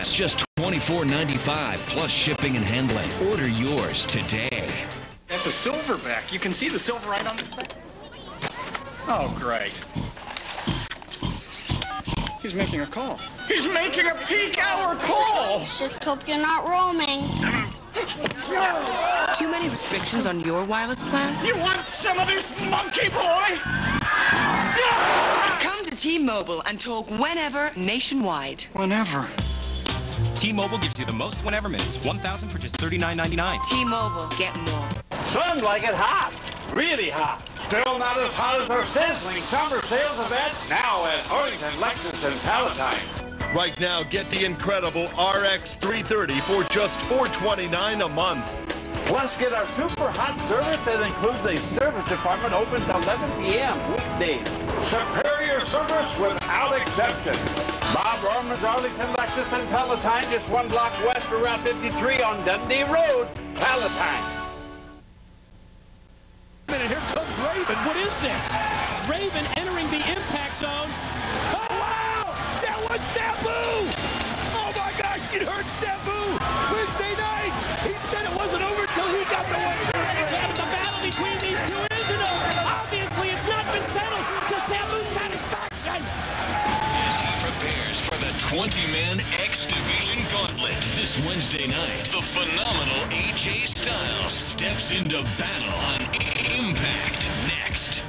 glass, just $24.95 plus shipping and handling. Order yours today. That's a silverback. You can see the silver right on the back. Oh, great. He's making a call. He's making a peak hour call! Just hope you're not roaming. Too many restrictions on your wireless plan? You want some of this, monkey boy? Come to T-Mobile and talk whenever nationwide. Whenever. T-Mobile gives you the most whenever minutes. 1,000 for just $39.99. T-Mobile, get more. Some like it hot. Really hot. Still not as hot as our sizzling summer sales event now at Arlington, Lexus, and Palatine. Right now, get the incredible RX 330 for just $429 a month. Plus, get our super hot service that includes a service department open till 11 p.m. weekdays. Superior service without exception. Bob Rohrman's Arlington, Lexus, and Palatine, just one block west of Route 53 on Dundee Road, Palatine. And here comes Raven. What is this? Raven entering the impact zone. Oh, wow! That was Sabu! Oh, my gosh, it hurt Sabu! Wednesday night! He said it wasn't over till he got the one. The battle between these two isn't over. Obviously, it's not been settled to Sabu's satisfaction. As he prepares for the 20-man X Division Gauntlet this Wednesday night, the phenomenal AJ Styles steps into battle on Impact next.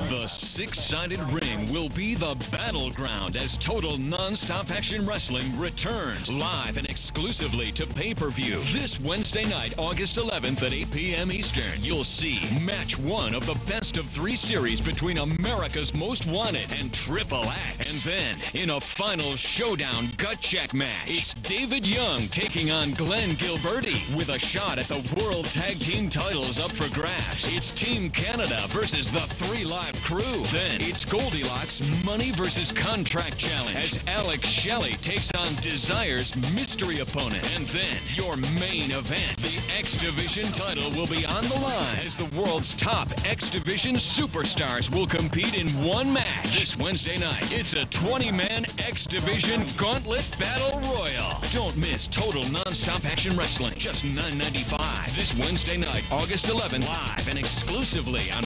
The six-sided ring will be the battleground as total non-stop action wrestling returns live and exclusively to pay-per-view. This Wednesday night, August 11th at 8 p.m. Eastern, you'll see match one of the best of three series between America's Most Wanted and Triple X. And then, in a final showdown gut check match, it's David Young taking on Glenn Gilberti with a shot at the World Tag Team titles up for grabs. It's Team Canada versus the Three Live Crew. Then it's Goldilocks Money versus Contract Challenge as Alex Shelley takes on Desire's mystery opponent. And then your main event, the X Division title will be on the line as the world's top X Division superstars will compete in one match. This Wednesday night, it's a 20-man X Division Gauntlet Battle Royal. Don't miss total non-stop action wrestling. Just $9.95 this Wednesday night, August 11th, live and exclusively on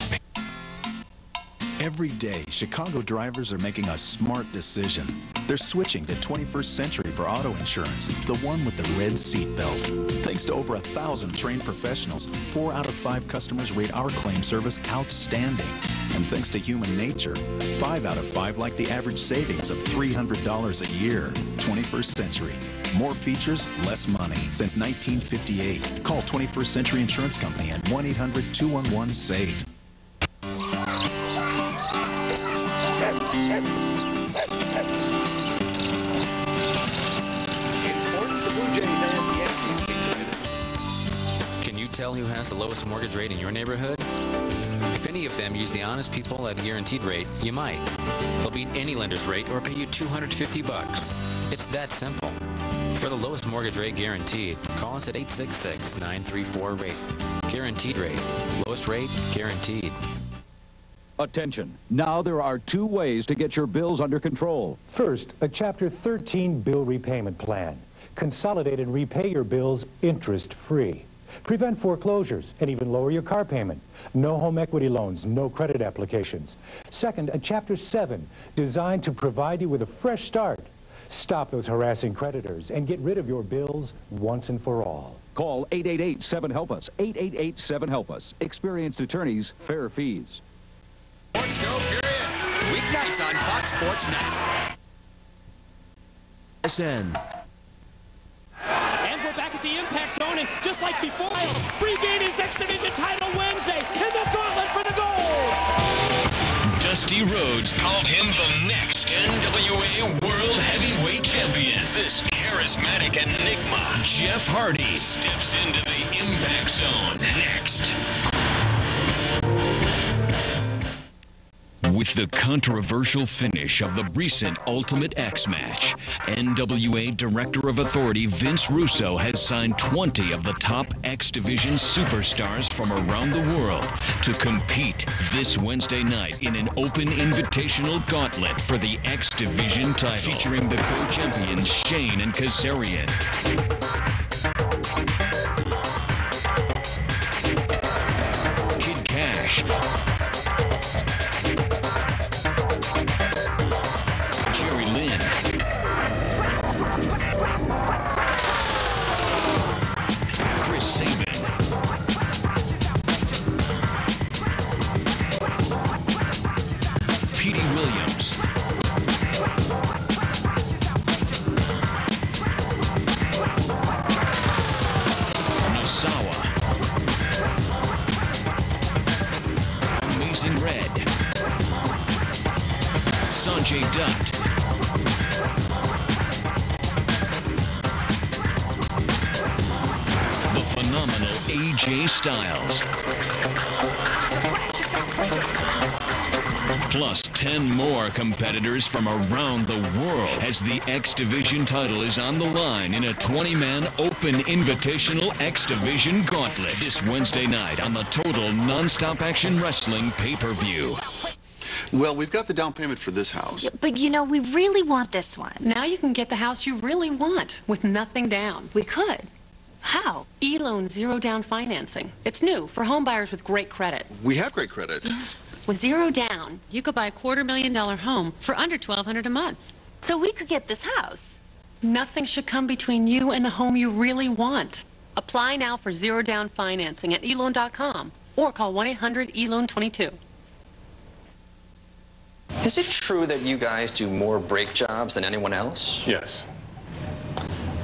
Every day, Chicago drivers are making a smart decision. They're switching to 21st Century for auto insurance, the one with the red seatbelt. Thanks to over 1,000 trained professionals, 4 out of 5 customers rate our claim service outstanding. And thanks to human nature, 5 out of 5 like the average savings of $300 a year. 21st Century. More features, less money. Since 1958. Call 21st Century Insurance Company at 1-800-211-SAVE. Can you tell who has the lowest mortgage rate in your neighborhood? If any of them use the honest people at a guaranteed rate, you might. They'll beat any lender's rate or pay you $250. It's that simple. For the lowest mortgage rate guaranteed, call us at 866-934-RATE. Guaranteed rate. Lowest rate guaranteed. Attention. Now there are 2 ways to get your bills under control. First, a Chapter 13 bill repayment plan. Consolidate and repay your bills interest-free. Prevent foreclosures and even lower your car payment. No home equity loans, no credit applications. Second, a Chapter 7 designed to provide you with a fresh start. Stop those harassing creditors and get rid of your bills once and for all. Call 888-7-HELP-US. 888-7-HELP-US. Experienced attorneys, fair fees. Sports show period. Weeknights on Fox Sports Net. FSN. And we're back at the impact zone, and just like before, regain his X Division title Wednesday in the gauntlet for the gold. Dusty Rhodes called him the next NWA World Heavyweight Champion. This charismatic enigma, Jeff Hardy, steps into the impact zone next. With the controversial finish of the recent Ultimate X match, NWA Director of Authority Vince Russo has signed 20 of the top X Division superstars from around the world to compete this Wednesday night in an open invitational gauntlet for the X Division title, featuring the co-champions Shane and Kazarian. Kid Cash, Jerry Lynn, Chris Sabin, Petey Williams, Nosawa, Amazing Red, Sanjay Dutt, the phenomenal AJ Styles, plus 10 more competitors from around the world as the X Division title is on the line in a 20-man open invitational X Division gauntlet this Wednesday night on the Total Non-Stop Action Wrestling pay-per-view. Well, we've got the down payment for this house. But, you know, we really want this one. Now you can get the house you really want with nothing down. We could. How? E-Loan zero down financing. It's new for home buyers with great credit. We have great credit. With zero down, you could buy a $250,000 home for under $1,200 a month. So we could get this house. Nothing should come between you and the home you really want. Apply now for zero down financing at eloan.com or call 1-800-ELOAN22. Is it true that you guys do more brake jobs than anyone else? Yes.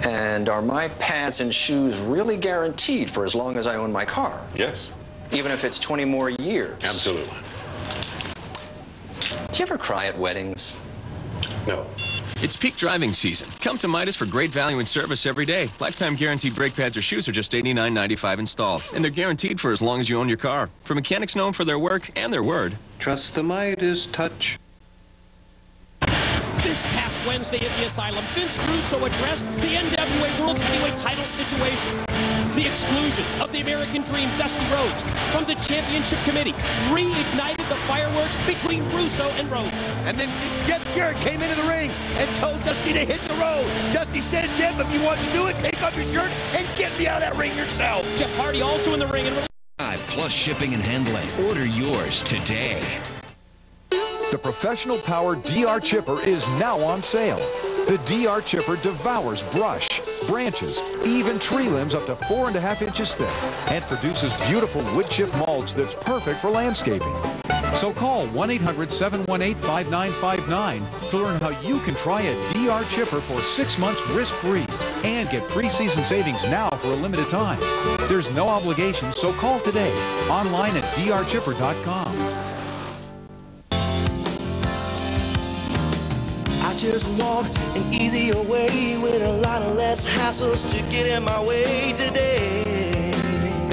And are my pants and shoes really guaranteed for as long as I own my car? Yes. Even if it's 20 more years? Absolutely. Do you ever cry at weddings? No. It's peak driving season. Come to Midas for great value and service every day. Lifetime guaranteed brake pads or shoes are just $89.95 installed. And they're guaranteed for as long as you own your car. For mechanics known for their work and their word. Trust the Midas touch. This past Wednesday at the Asylum, Vince Russo addressed the NWA World's Heavyweight title situation. The exclusion of the American Dream, Dusty Rhodes, from the Championship Committee reignited the fireworks between Russo and Rhodes. And then Jeff Jarrett came into the ring and told Dusty to hit the road. Dusty said, Jeff, if you want to do it, take off your shirt and get me out of that ring yourself. Jeff Hardy also in the ring. And plus shipping and handling. Order yours today. The professional powered DR Chipper is now on sale. The DR Chipper devours brush, branches, even tree limbs up to 4.5 inches thick, and produces beautiful wood chip mulch that's perfect for landscaping. So call 1-800-718-5959 to learn how you can try a DR Chipper for 6 months risk-free and get pre-season savings now for a limited time. There's no obligation, so call today online at drchipper.com. I just want an easier way with a lot of less hassles to get in my way today.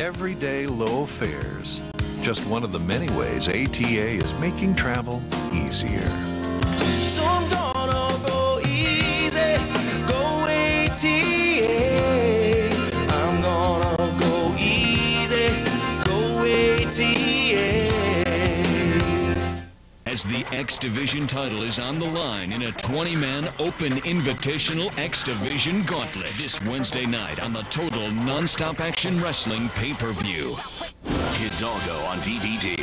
Everyday low fares. Just one of the many ways ATA is making travel easier. So I'm gonna go easy, go ATA. I'm gonna go easy, go ATA. As the X Division title is on the line in a 20-man open invitational X Division gauntlet this Wednesday night on the Total Non-Stop Action Wrestling pay-per-view. Hidalgo on DVD.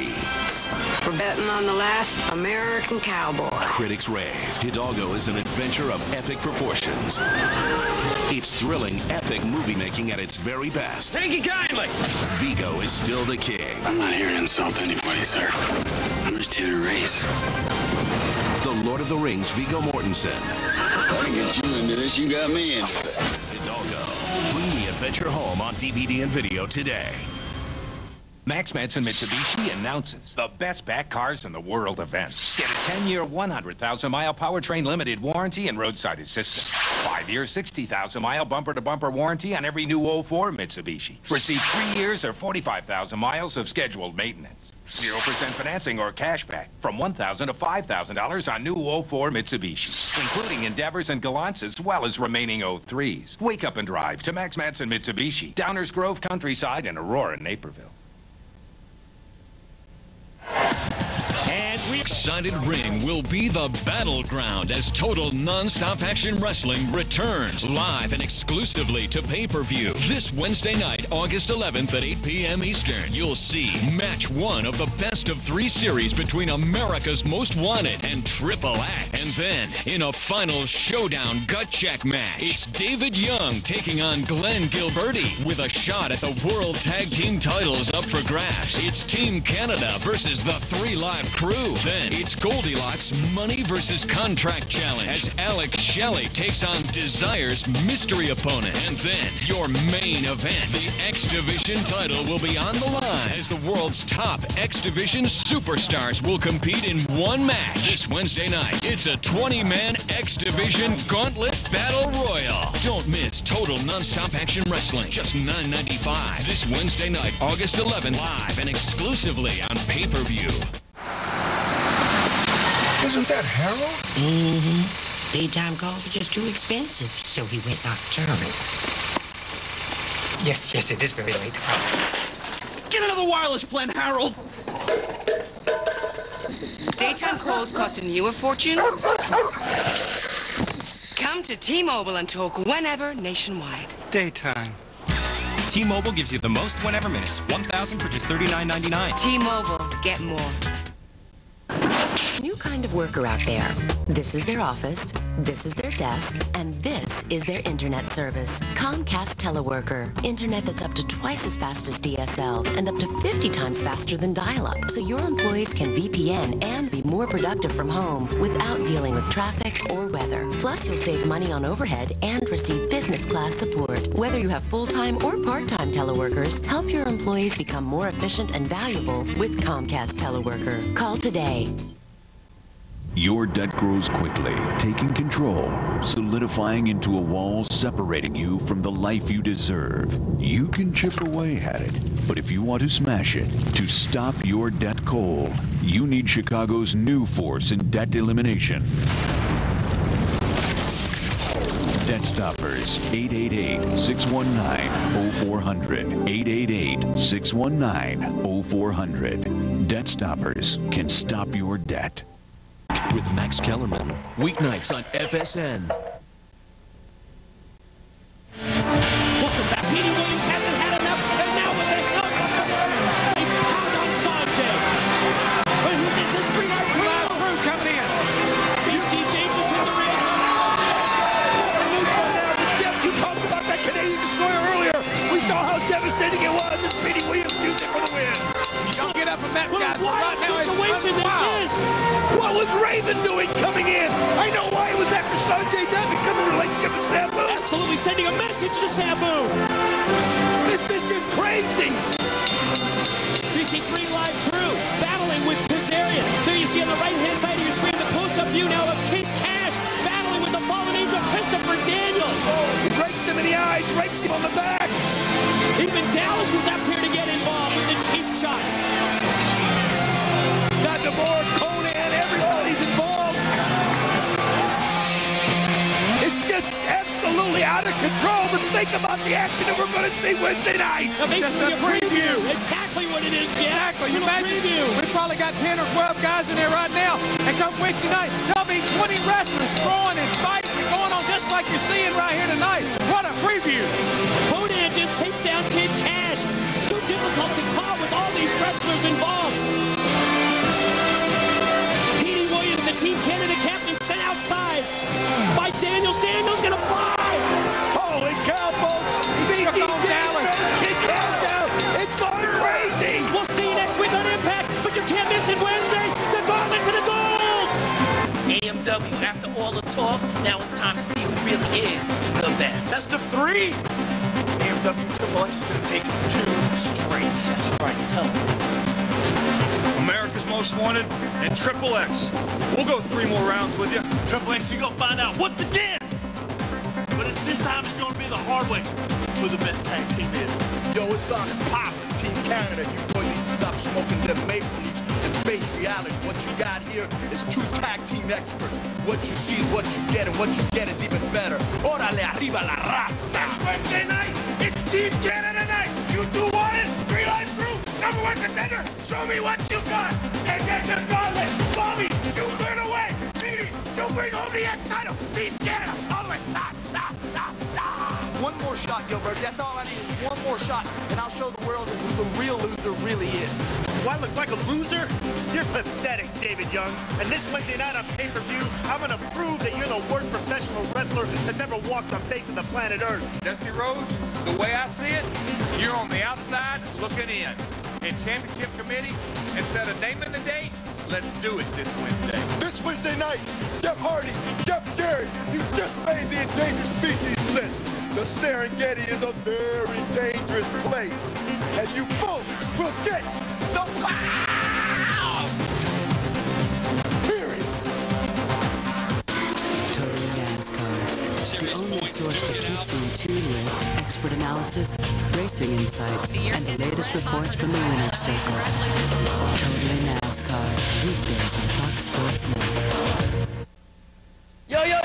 We're betting on the last American cowboy. Critics rave. Hidalgo is an adventure of epic proportions. It's thrilling, epic movie making at its very best. Take it kindly. Vigo is still the king. I'm not here to insult anybody, sir. I'm just here to race. The Lord of the Rings, Viggo Mortensen. I can get you into this, you got me into it. Hidalgo. Bring the adventure home on DVD and video today. Max Madsen Mitsubishi announces the best back cars in the world event. Get a 10-year, 100,000-mile powertrain limited warranty and roadside assistance. 5-year, 60,000-mile bumper-to-bumper warranty on every new 04 Mitsubishi. Receive 3 years or 45,000 miles of scheduled maintenance. 0% financing or cash back from $1,000 to $5,000 on new 04 Mitsubishi, including Endeavors and Gallants as well as remaining 03s. Wake up and drive to Max Madsen Mitsubishi, Downers Grove, Countryside, and Aurora, Naperville. Excited Ring will be the battleground as total non-stop action wrestling returns live and exclusively to pay-per-view. This Wednesday night, August 11th at 8 p.m. Eastern, you'll see match 1 of the best of 3 series between America's Most Wanted and Triple X. And then, in a final showdown gut check match, it's David Young taking on Glenn Gilberti with a shot at the World Tag Team titles up for grabs. It's Team Canada versus the 3 Live Crew. Then it's Goldilocks Money versus Contract Challenge as Alex Shelley takes on Desire's mystery opponent. And then your main event, the X Division title will be on the line as the world's top X Division superstars will compete in one match. This Wednesday night, it's a 20-man X Division Gauntlet Battle Royal. Don't miss total non-stop action wrestling, just $9.95. This Wednesday night, August 11th, live and exclusively on pay-per-view. Isn't that Harold? Mm-hmm. Daytime calls are just too expensive, so he went nocturnal. Yes, it is very late. Get another wireless plan, Harold. Daytime calls costing you a fortune? Come to T-Mobile and talk whenever nationwide. Daytime. T-Mobile gives you the most whenever minutes. 1,000 for just $39.99. T-Mobile. Get more. New kind of worker out there. This is their office, this is their desk, and this is their internet service. Comcast Teleworker. Internet that's up to twice as fast as DSL and up to 50 times faster than dial-up. So your employees can VPN and be more productive from home without dealing with traffic or weather. Plus, you'll save money on overhead and receive business class support. Whether you have full-time or part-time teleworkers, help your employees become more efficient and valuable with Comcast Teleworker. Call today. Your debt grows quickly, taking control, solidifying into a wall separating you from the life you deserve. You can chip away at it, but if you want to smash it, to stop your debt cold, you need Chicago's new force in debt elimination. Debt Stoppers, 888-619-0400, 888-619-0400. Debt Stoppers can stop your debt. With Max Kellerman, weeknights on FSN. Welcome back. Petey Williams hasn't had enough, and now with the help of the Warriors, they pound on Sanjay. But who's this? The Green Eye Crew coming in. BT James is in the ring. You talked about that Canadian destroyer earlier. We saw how devastating it was, and Petey Williams used it for the win. Don't get up from that, guys. What a wild situation this is. What was Raven doing coming in? I know why it was after Sanjay did, because of the relationship with Sabu. Absolutely sending a message to Sabu. This is just crazy. You see 3 Live Crew battling with Kazarian. There you see on the right-hand side of your screen the close-up view now of Kid Cash battling with the fallen angel Christopher Daniels. Oh, he rakes him in the eyes, rakes him on the back. Even Dallas is up here to get involved with the cheap shot. Scott DeBoer, Conan, everybody's involved. It's just absolutely out of control, but think about the action that we're going to see Wednesday night. Now, basically a preview. Exactly what it is, Jeff. Exactly. You imagine we've probably got 10 or 12 guys in there right now. And come Wednesday night, there'll be 20 wrestlers throwing and fighting and going on just like you're seeing right here tonight. What a preview. Conan just takes down Kid Cash. So difficult to call with all these wrestlers involved. Petey Williams, the Team Canada captain, sent outside by Daniels. Daniels gonna fly. Holy cow, folks. BT Dallas. Kid Cash out. It's going crazy. We'll see you next week on Impact, but you can't miss it Wednesday. The gauntlet for the gold. AMW, after all the talk, now it's time to see who really is the best. Best of 3. AMW Triple X is going to take 2 straight. That's right, tell them. America's Most Wanted and Triple X. We'll go 3 more rounds with you. Triple X, you go find out what's the deal. way for the best tag team is. Yo, it's on and poppin', Team Canada. You boys need to stop smoking them maple leaves and face reality. What you got here is two tag team experts. What you see is what you get, and what you get is even better. Órale, arriba la raza. Wednesday night, it's Team Canada night. You two want it? 3 Live Crew, #1 contender. Show me what you got. And then the gauntlet. Bobby, you clear the way. Petey, you bring home the X title. Team Canada, all the way. Stop. One more shot, Gilbert. That's all I need is one more shot, and I'll show the world who the real loser really is. Do I look like a loser? You're pathetic, David Young. And this Wednesday night on pay-per-view, I'm going to prove that you're the worst professional wrestler that's ever walked the face of the planet Earth. Dusty Rhodes, the way I see it, you're on the outside looking in. And championship committee, instead of naming the date, let's do it this Wednesday. This Wednesday night, Jeff Hardy, Jeff Jarrett, you just made the endangered species list. The Serengeti is a very dangerous place, and you both will get the pound! Period. Totally NASCAR. The only source that keeps you in tune with expert analysis, racing insights, and the latest reports from the winner's circle. Totally NASCAR. Weekdays on Fox Sports Network.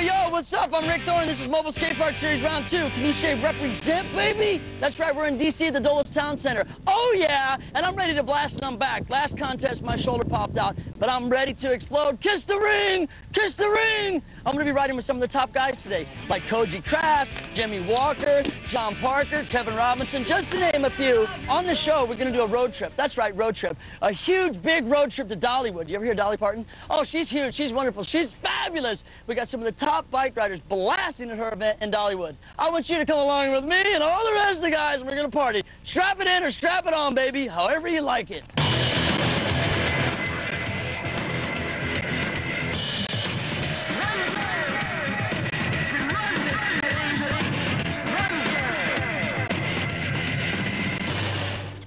Yo, what's up? I'm Rick Thorne. This is Mobile Skate Park Series Round 2. Can you say represent, baby? That's right, we're in D.C. at the Dulles Town Center. Oh, yeah, and I'm ready to blast and I'm back. Last contest, my shoulder popped out, but I'm ready to explode. Kiss the ring! Kiss the ring! I'm going to be riding with some of the top guys today, like Koji Kraft, Jimmy Walker, John Parker, Kevin Robinson, just to name a few. On the show, we're going to do a road trip. That's right, road trip. A huge, big road trip to Dollywood. You ever hear Dolly Parton? Oh, she's huge. She's wonderful. She's fabulous. We got some of the top bike riders blasting at her event in Dollywood. I want you to come along with me and all the rest of the guys, and we're going to party. Strap it in or strap it on, baby, however you like it.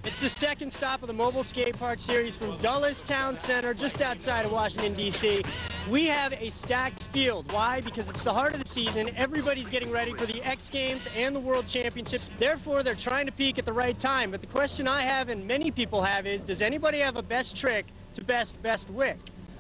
It's the second stop of the Mobile Skate Park Series from Dulles Town Center, just outside of Washington, D.C. We have a stacked field. Why? Because it's the heart of the season. Everybody's getting ready for the X Games and the World Championships. Therefore, they're trying to peak at the right time. But the question I have, and many people have, is does anybody have a best trick to best wick?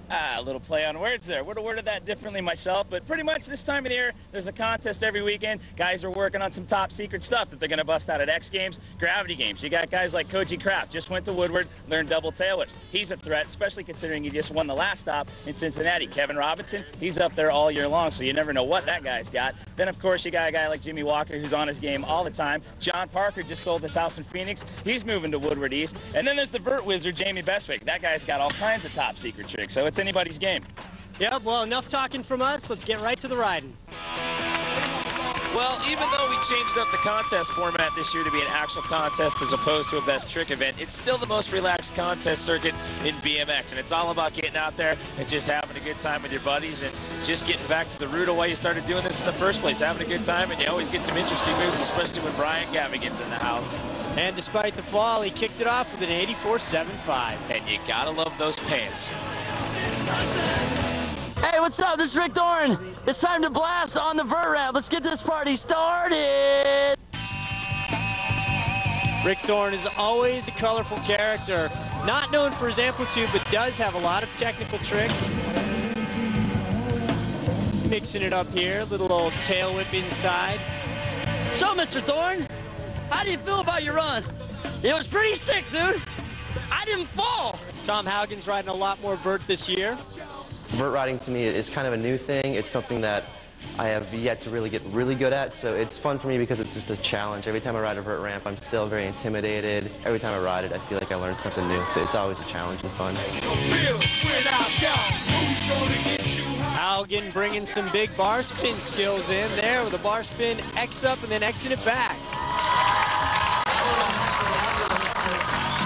A little play on words there. Would have worded that differently myself, but pretty much this time of the year, there's a contest every weekend. Guys are working on some top secret stuff that they're going to bust out at X Games, Gravity Games. You got guys like Koji Kraft, just went to Woodward, learned double tail whips. He's a threat, especially considering he just won the last stop in Cincinnati. Kevin Robinson, he's up there all year long, so you never know what that guy's got. Then, of course, you got a guy like Jimmy Walker, who's on his game all the time. John Parker just sold his house in Phoenix. He's moving to Woodward East. And then there's the vert wizard, Jamie Bestwick. That guy's got all kinds of top secret tricks, so it's anybody's game. Yep, well, enough talking from us. Let's get right to the riding. Well, even though we changed up the contest format this year to be an actual contest as opposed to a best trick event, it's still the most relaxed contest circuit in BMX, and it's all about getting out there and just having a good time with your buddies and just getting back to the root of why you started doing this in the first place, having a good time, and you always get some interesting moves, especially when Brian Gavigan's in the house. And despite the fall, he kicked it off with an 84.75. And you gotta love those pants. Hey, what's up? This is Rick Thorne. It's time to blast on the vert ramp. Let's get this party started. Rick Thorne is always a colorful character, not known for his amplitude, but does have a lot of technical tricks. Mixing it up here, little old tail whip inside. So, Mr. Thorne, how do you feel about your run? It was pretty sick, dude. I didn't fall. Tom Haugen's riding a lot more vert this year. Vert riding to me is kind of a new thing. It's something that I have yet to really get really good at, so it's fun for me because it's just a challenge. Every time I ride a vert ramp, I'm still very intimidated. Every time I ride it, I feel like I learned something new, so it's always a challenge and fun. Haugen bringing some big bar spin skills in there with a bar spin, X up, and then Xing it back.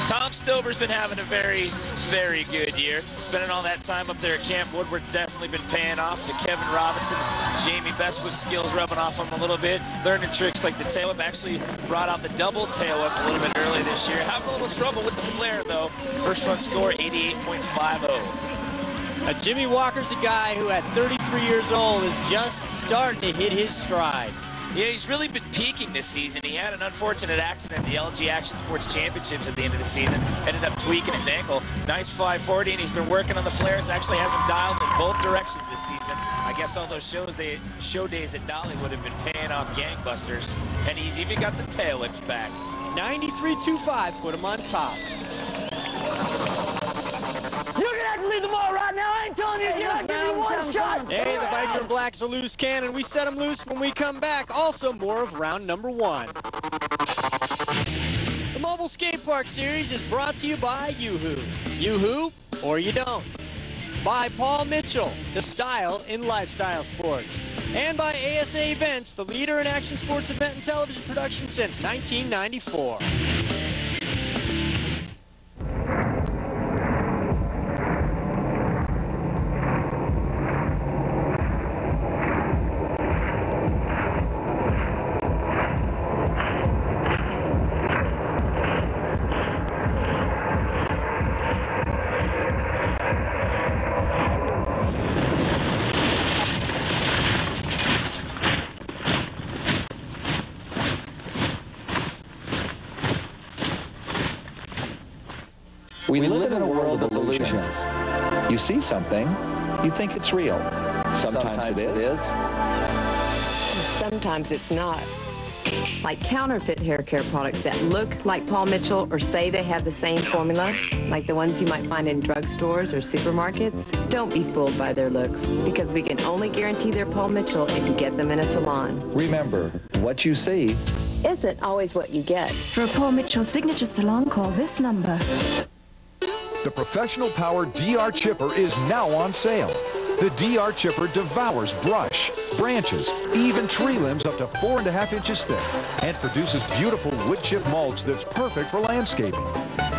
Tom Stober's been having a very, very good year. Spending all that time up there at Camp Woodward's definitely been paying off. The Kevin Robinson, Jamie Bestwick skills rubbing off on him a little bit. Learning tricks like the tail whip. Actually brought out the double tail whip a little bit early this year. Having a little trouble with the flare, though. First run score, 88.50. Jimmy Walker's a guy who at 33 years old is just starting to hit his stride. Yeah, he's really been peaking this season. He had an unfortunate accident at the LG Action Sports Championships at the end of the season. Ended up tweaking his ankle. Nice 540, and he's been working on the flares. Actually has him dialed in both directions this season. I guess all those show days at Dollywood have been paying off gangbusters. And he's even got the tail whips back. 93.25 put him on top. You're gonna have to lead them all right now. I ain't telling you, you're not giving you one shot. Hey, the biker in black's a loose cannon. We set him loose when we come back. Also, more of round number 1. The Mobile Skate Park Series is brought to you by Yoo-Hoo. Yoo-Hoo, or you don't. By Paul Mitchell, the style in lifestyle sports. And by ASA Events, the leader in action sports event and television production since 1994. We live in a world of illusions. You see something, you think it's real. Sometimes it is. Sometimes it's not. Like counterfeit hair care products that look like Paul Mitchell or say they have the same formula, like the ones you might find in drugstores or supermarkets. Don't be fooled by their looks, because we can only guarantee they're Paul Mitchell if you get them in a salon. Remember, what you see isn't always what you get. For a Paul Mitchell signature salon, call this number. The professional power DR Chipper is now on sale. The DR Chipper devours brush, branches, even tree limbs up to 4.5 inches thick, and produces beautiful wood chip mulch that's perfect for landscaping.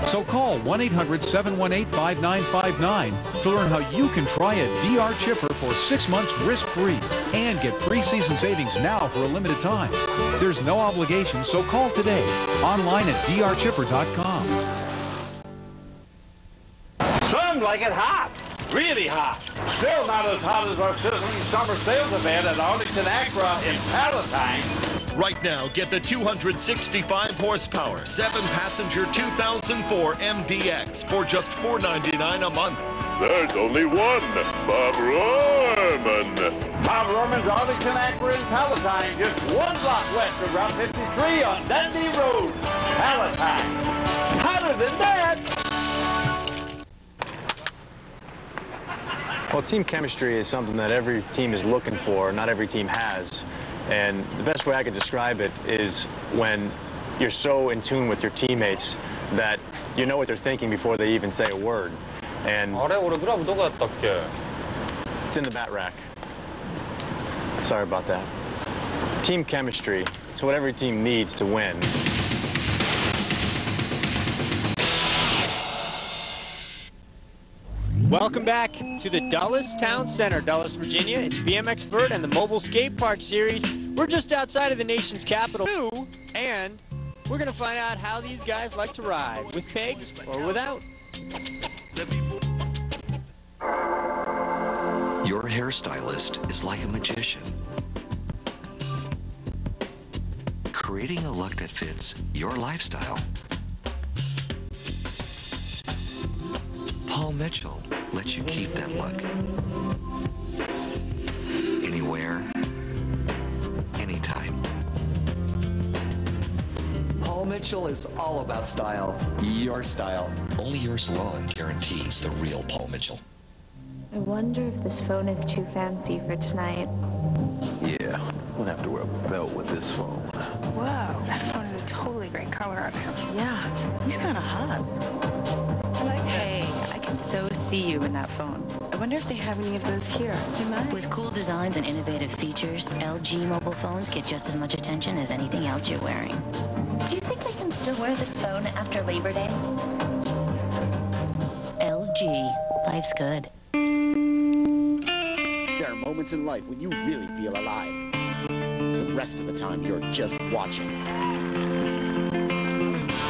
So call 1-800-718-5959 to learn how you can try a DR Chipper for 6 months risk-free and get pre-season savings now for a limited time. There's no obligation, so call today. Online at drchipper.com. Some like it hot, really hot. Still not as hot as our sizzling summer sales event at Arlington Acura in Palatine. Right now, get the 265 horsepower, 7-passenger 2004 MDX for just $499 a month. There's only one, Bob Rohrman. Bob Rohrman's Arlington Acura in Palatine, just one block west of Route 53 on Dundee Road, Palatine. Hotter than that. Well, team chemistry is something that every team is looking for, not every team has. And the best way I could describe it is when you're so in tune with your teammates that you know what they're thinking before they even say a word. And it's in the bat rack. Sorry about that. Team chemistry, it's what every team needs to win. Welcome back to the Dulles Town Center, Dulles, Virginia. It's BMX Vert and the Mobile Skate Park Series. We're just outside of the nation's capital, and we're going to find out how these guys like to ride, with pegs or without. Your hairstylist is like a magician, creating a look that fits your lifestyle. Paul Mitchell lets you keep that look. Anywhere, anytime. Paul Mitchell is all about style. Your style. Only your salon guarantees the real Paul Mitchell. I wonder if this phone is too fancy for tonight. Yeah, we'll have to wear a belt with this phone. Whoa, that phone is a totally great color on him. Yeah, he's kind of hot. Hey, I can so see you in that phone. I wonder if they have any of those here. They might. With cool designs and innovative features, LG mobile phones get just as much attention as anything else you're wearing. Do you think I can still wear this phone after Labor Day? LG. Life's good. There are moments in life when you really feel alive. The rest of the time, you're just watching.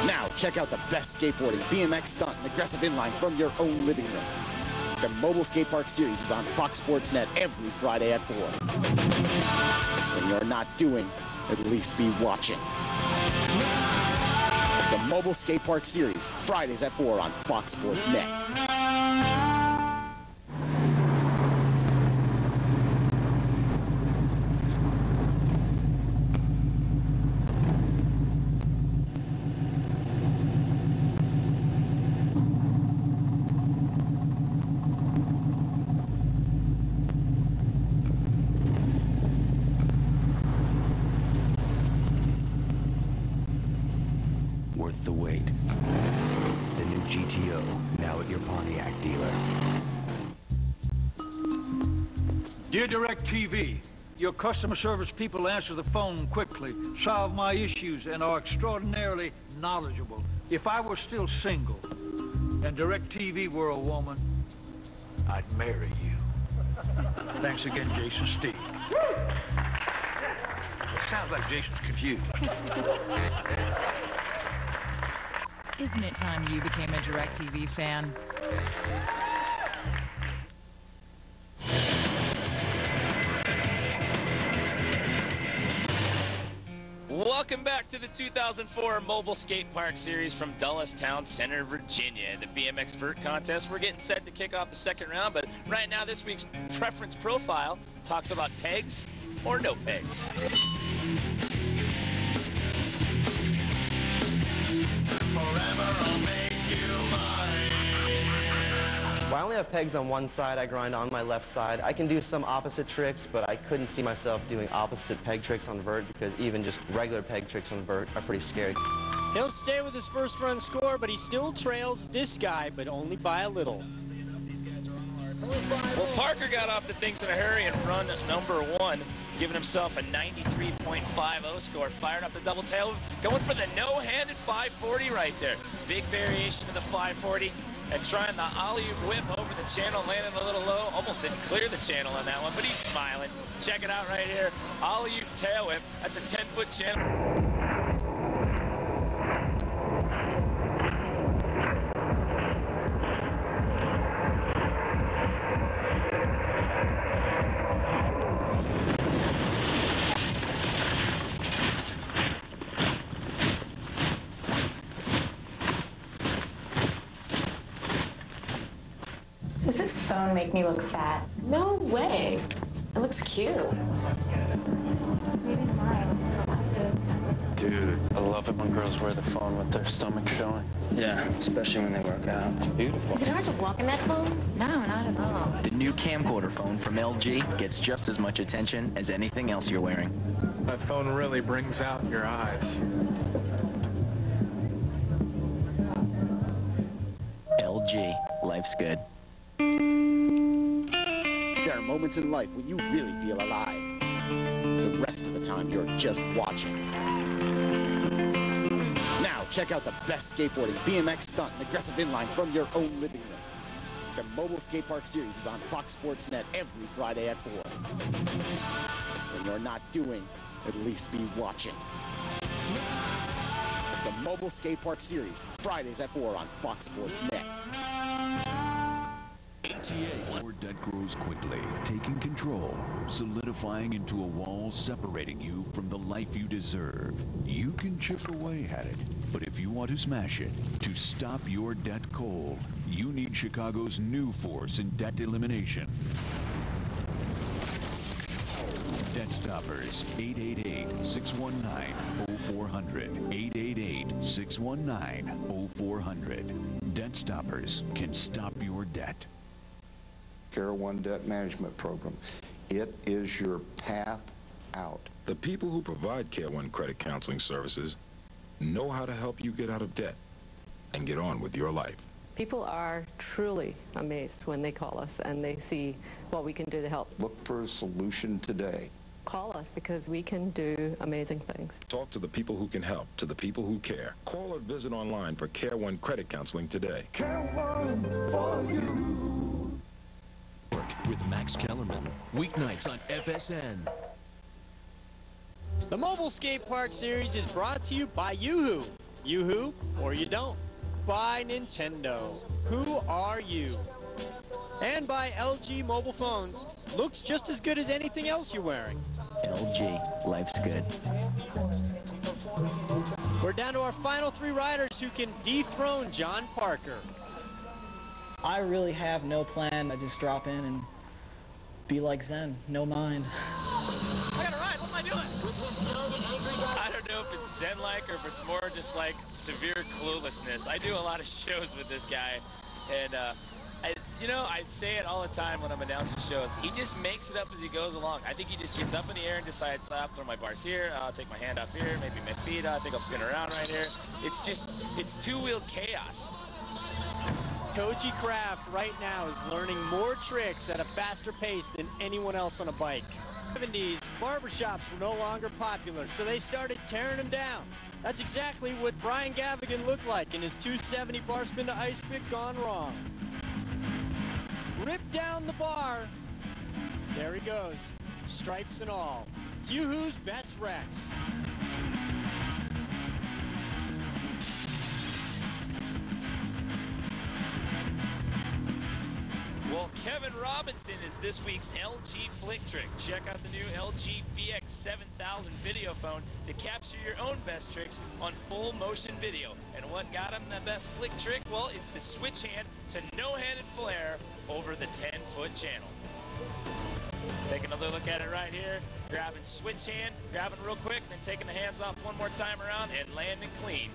Now, check out the best skateboarding, BMX stunt, and aggressive inline from your own living room. The Mobile Skate Park Series is on Fox Sports Net every Friday at 4. When you're not doing, at least be watching. The Mobile Skate Park Series, Fridays at 4 on Fox Sports Net. Worth the wait. The new GTO, now at your Pontiac dealer. Dear DirecTV, your customer service people answer the phone quickly, solve my issues, and are extraordinarily knowledgeable. If I were still single and DirecTV were a woman, I'd marry you. Thanks again, Jason Steve. It sounds like Jason's confused. Isn't it time you became a DirecTV fan? Welcome back to the 2004 Mobile Skate Park Series from Dulles Town Center, Virginia. The BMX Vert Contest, we're getting set to kick off the second round, but right now this week's preference profile talks about pegs or no pegs. Well, I only have pegs on one side. I grind on my left side. I can do some opposite tricks, but I couldn't see myself doing opposite peg tricks on vert because even just regular peg tricks on vert are pretty scary. He'll stay with his first run score, but he still trails this guy, but only by a little. Well, Parker got off to things in a hurry and run number 1, giving himself a 93.50 score. Fired up the double tail, going for the no-handed 540 right there. Big variation of the 540. And trying the alley-oop whip over the channel, landing a little low. Almost didn't clear the channel on that one, but he's smiling. Check it out right here. Alley-oop tail whip. That's a 10-foot channel. Does this phone make me look fat? No way. It looks cute. Maybe tomorrow I'll have to. Dude, I love it when girls wear the phone with their stomach showing. Yeah, especially when they work out. It's beautiful. Is it hard to walk in that phone? No, not at all. The new camcorder phone from LG gets just as much attention as anything else you're wearing. That phone really brings out your eyes. LG, life's good. There are moments in life when you really feel alive. The rest of the time, you're just watching. Now, check out the best skateboarding, BMX stunt, and aggressive inline from your own living room. The Mobile Skate Park Series is on Fox Sports Net every Friday at 4. When you're not doing, at least be watching. The Mobile Skate Park Series, Fridays at 4 on Fox Sports Net. Your debt grows quickly, taking control, solidifying into a wall separating you from the life you deserve. You can chip away at it, but if you want to smash it, to stop your debt cold, you need Chicago's new force in debt elimination. Debt Stoppers, 888-619-0400, 888-619-0400. Debt Stoppers can stop your debt. Care One Debt Management Program. It is your path out. The people who provide Care One credit counseling services know how to help you get out of debt and get on with your life. People are truly amazed when they call us and they see what we can do to help. Look for a solution today. Call us because we can do amazing things. Talk to the people who can help, to the people who care. Call or visit online for Care One credit counseling today. Care One for you. With Max Kellerman, weeknights on FSN. The Mobile Skate Park Series is brought to you by Yoo-Hoo. Yoo-Hoo, or you don't. By Nintendo. Who are you? And by LG mobile phones. Looks just as good as anything else you're wearing. LG, life's good. We're down to our final 3 riders who can dethrone John Parker. I really have no plan. I just drop in and be like Zen, no mind. I gotta ride, what am I doing? I don't know if it's Zen-like or if it's more just like severe cluelessness. I do a lot of shows with this guy, and I say it all the time when I'm announcing shows. He just makes it up as he goes along. I think he just gets up in the air and decides, I'll throw my bars here, I'll take my hand off here, maybe my feet, I think I'll spin around right here. It's two-wheeled chaos. Koji Kraft right now is learning more tricks at a faster pace than anyone else on a bike. In the 70s, barbershops were no longer popular, so they started tearing them down. That's exactly what Brian Gavigan looked like in his 270 bar spin to ice pick gone wrong. Rip down the bar. There he goes, stripes and all. It's Yoo-Hoo's best Rex. Well, Kevin Robinson is this week's LG Flick Trick. Check out the new LG VX 7000 video phone to capture your own best tricks on full motion video. And what got him the best flick trick? Well, it's the switch hand to no-handed flare over the 10-foot channel. Taking another look at it right here. Grabbing switch hand, grabbing real quick, then taking the hands off one more time around and landing clean.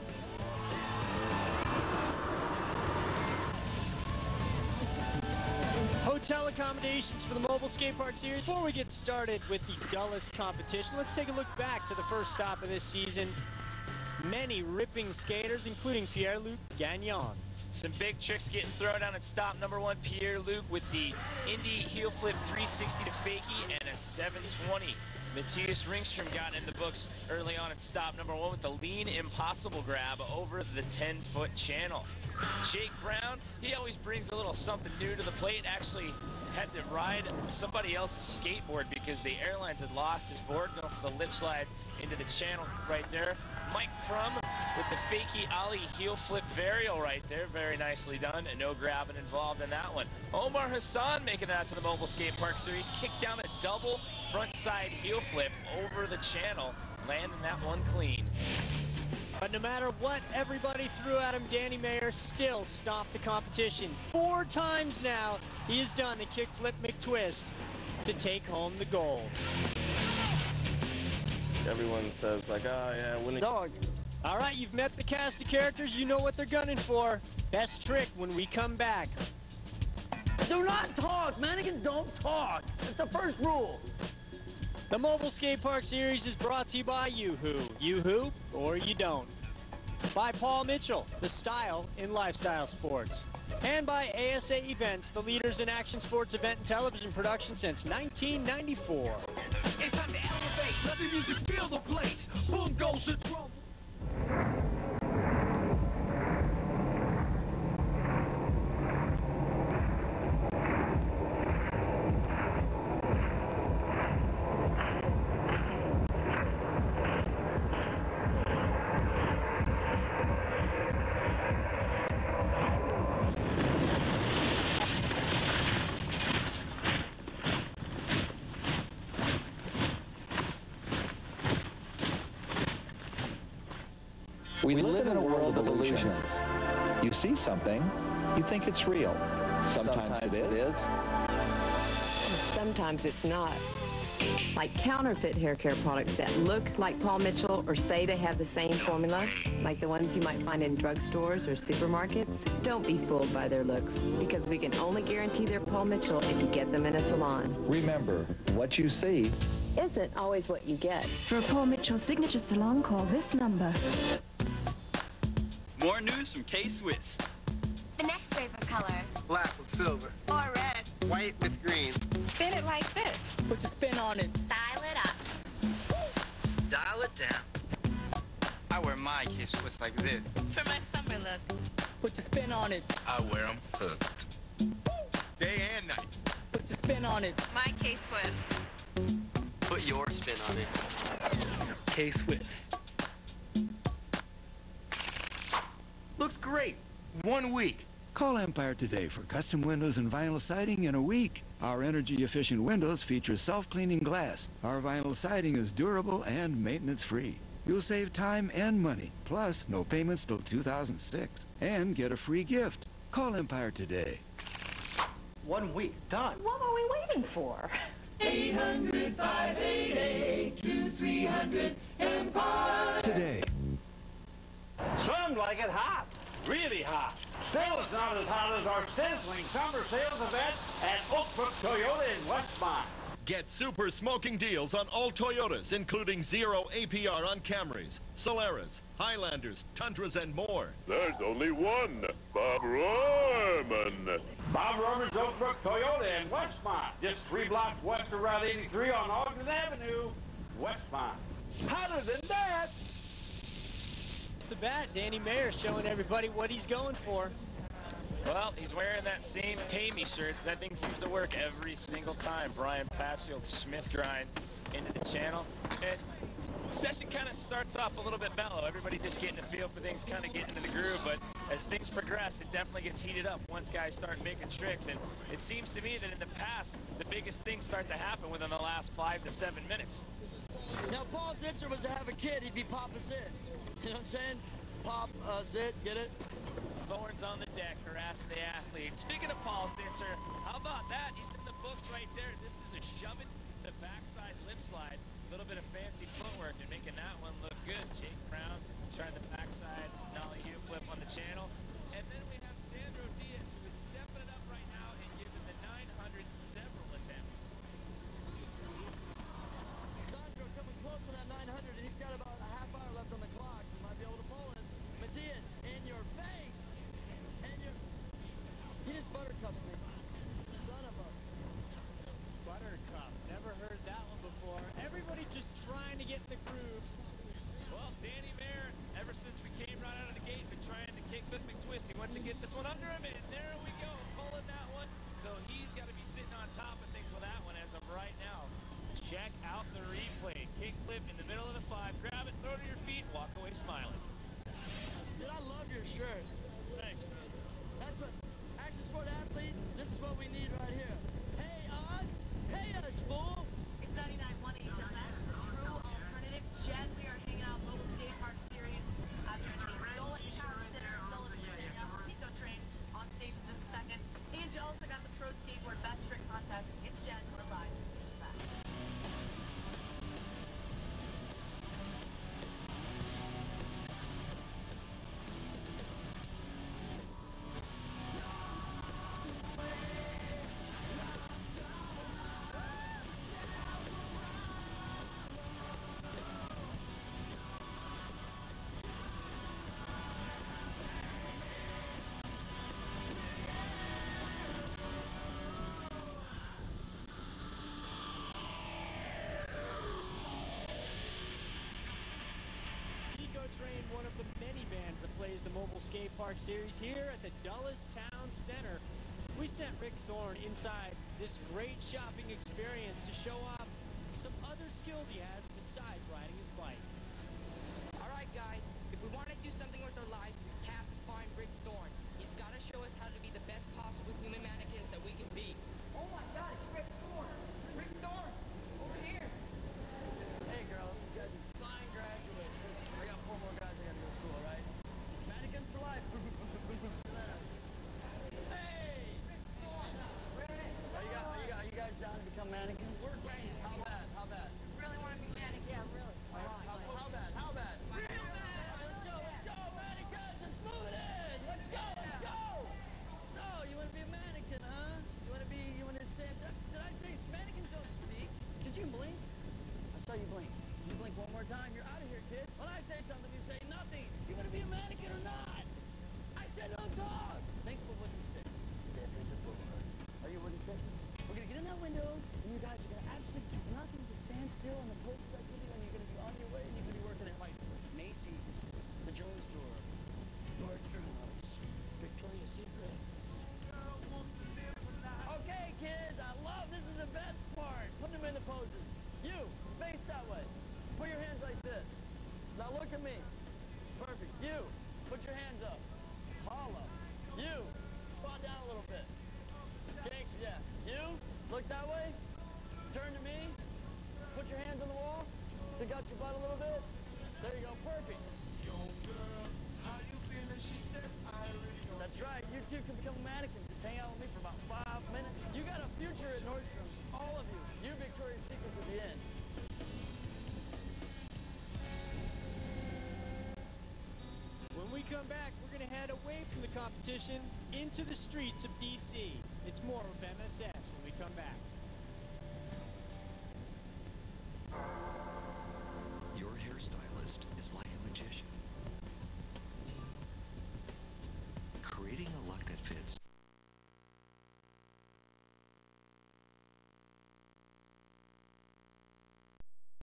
Hotel accommodations for the mobile skate park series. Before we get started with the dullest competition, let's take a look back to the first stop of this season. Many ripping skaters, including Pierre-Luc Gagnon. Some big tricks getting thrown down at stop number 1, Pierre-Luc with the Indy heel flip 360 to fakie and a 720. Matthias Ringstrom got in the books early on at stop number 1 with the lean impossible grab over the 10-foot channel. Jake Brown, he always brings a little something new to the plate. Actually had to ride somebody else's skateboard because the airlines had lost his board, going for the lip slide into the channel right there. Mike Crum with the fakie ollie heel flip varial right there. Very nicely done, and no grabbing involved in that one. Omar Hassan making it out to the Mobile Skate Park Series. Kicked down a double front side heel flip over the channel, landing that one clean. But no matter what everybody threw at him, Danny Mayer still stopped the competition. 4 times now, he has done the kickflip McTwist to take home the gold. Everyone says like, oh yeah, winning. Dog. All right, you've met the cast of characters. You know what they're gunning for. Best trick when we come back. Do not talk. Mannequins don't talk. It's the first rule. The Mobile Skate Park Series is brought to you by Yoo-Hoo. Yoo-Hoo or you don't. By Paul Mitchell, the style in lifestyle sports. And by ASA Events, the leaders in action sports event and television production since 1994. It's time to elevate. Let the music fill the place. Boom goes the drum. We live in a world of illusions. You see something, you think it's real. Sometimes it is. Sometimes it's not. Like counterfeit hair care products that look like Paul Mitchell or say they have the same formula, like the ones you might find in drugstores or supermarkets. Don't be fooled by their looks, because we can only guarantee they're Paul Mitchell if you get them in a salon. Remember, what you see isn't always what you get. For a Paul Mitchell signature salon, call this number. More news from K-Swiss. The next favorite color. Black with silver. Or red. White with green. Spin it like this. Put your spin on it. Dial it up. Dial it down. I wear my K-Swiss like this. For my summer look. Put your spin on it. I wear them hooked. Day and night. Put your spin on it. My K-Swiss. Put your spin on it. K-Swiss. Looks great. 1 week. Call Empire today for custom windows and vinyl siding in a week. Our energy-efficient windows feature self-cleaning glass. Our vinyl siding is durable and maintenance-free. You'll save time and money, plus no payments till 2006, and get a free gift. Call Empire today. 1 week, done. What are we waiting for? 800-588-2300 Empire. Today. Some like it hot, really hot. Still, it's not as hot as our sizzling summer sales event at Oakbrook Toyota in Westmont. Get super smoking deals on all Toyotas, including 0 APR on Camrys, Solaras, Highlanders, Tundras, and more. There's only one, Bob Rohrman. Bob Rohrman's Oakbrook Toyota in Westmont, just 3 blocks west of Route 83 on Ogden Avenue, Westmont. Hotter than that. The bat, Danny Mayer showing everybody what he's going for. Well, he's wearing that same Pay Me shirt. That thing seems to work every single time. Brian Patchfield, Smith grind into the channel. And the session kind of starts off a little bit mellow. Everybody just getting a feel for things, kind of getting into the groove. But as things progress, it definitely gets heated up once guys start making tricks. And it seems to me that in the past, the biggest things start to happen within the last 5 to 7 minutes. Now, if Paul Zitzer was to have a kid, he'd be Papa Zit. You know what I'm saying? Pop, Zit, get it? Thorns on the deck, harassing the athlete. Speaking of Paul Zitzer, how about that? He's in the books right there. This is a shove it to backside lip slide. A little bit of fancy footwork and making that one look good. Jake Brown trying the backside nollie U flip on the channel. And then we have Sandro Diaz, who is stepping it up right now and giving the 900 several attempts. Sandro coming close to that 900, and he's got about a half hour left on the clock. He might be able to pull it. Matthias, in your face! He just buttercupped me. Son of a... Buttercup. Never heard that one before. Everybody just trying to get in the groove. Well, Danny Mayer, ever since we came right out of the gate, been trying to kick flip McTwist. He wants to get this one under him, and there we go, pulling that one. So he's got to be sitting on top of things with that one as of right now. Check out the replay. Kick flip in the middle of the 5. Grab it, throw it to your feet, walk away smiling. Dude, I love your shirt. Thanks, man. That's what... Action sport athletes, this is what we need right here. Hey, us! Hey, us, fool! It's 99.1 HLS, true alternative. Jen, we are hanging out Mobile Skate Park Series at the Dolan Town Center, Sullivan, Virginia. Pico Train on stage in just a second. And you also got the Pro Skateboard Best Trick Contest. It's Jen, we're live. She's back. Train, one of the many bands that plays the Mobile Skate Park Series here at the Dulles Town Center. We sent Rick Thorne inside this great shopping experience to show off some other skills he has besides riding his bike. All right, guys, if we want to do something with our lives, we have to find Rick Thorne. He's got to show us how to be the best possible human mannequins that we can be. Oh my God, it's Rick Thorne. Rick Thorne, over here. Hey, girls, you guys are fine graduates. I got 4 more guys I got to go to school, right? Mannequins for life. Hey! Rick Thorne. Are you guys down to become mannequins? We're great. How bad? How bad? Really want to be mannequin? Yeah, really. How bad? How bad? Real bad. Let's go, mannequins. Let's move it in. Let's go. So, you want to be a mannequin, huh? You want to stand up? Did I say mannequins don't speak? Did you blink? I saw you blink. You blink one more time, you're out of here, kid. When I say something, you say nothing. You want to be a mannequin or not? I said don't talk. Think of a wooden stick. Stiff as a board. Are you a wooden stick? We're going to get in that window, and you guys are going to absolutely do nothing but stand still on the posts I give you, and you're going to be on your way, and you're going to be working at like Macy's, the Jones Store, Nordstrom's, Victoria's Secrets. Okay, kids, this is the best part. Put them in the poses. You, face that way. Put your hands like this. Now look at me. Perfect. You, put your hands up. Holla. You, a little bit. Gangster, yeah. You, look that way. Turn to me. Put your hands on the wall. Stick out your butt a little bit. There you go, perfect. That's right, you two can become a mannequin. Just hang out with me for about 5 minutes. You got a future at Nordstrom's, all of you. You Victoria's Secrets at the end. When we come back, we're going to head away from the competition into the streets of D.C. It's more of MSS when we come back.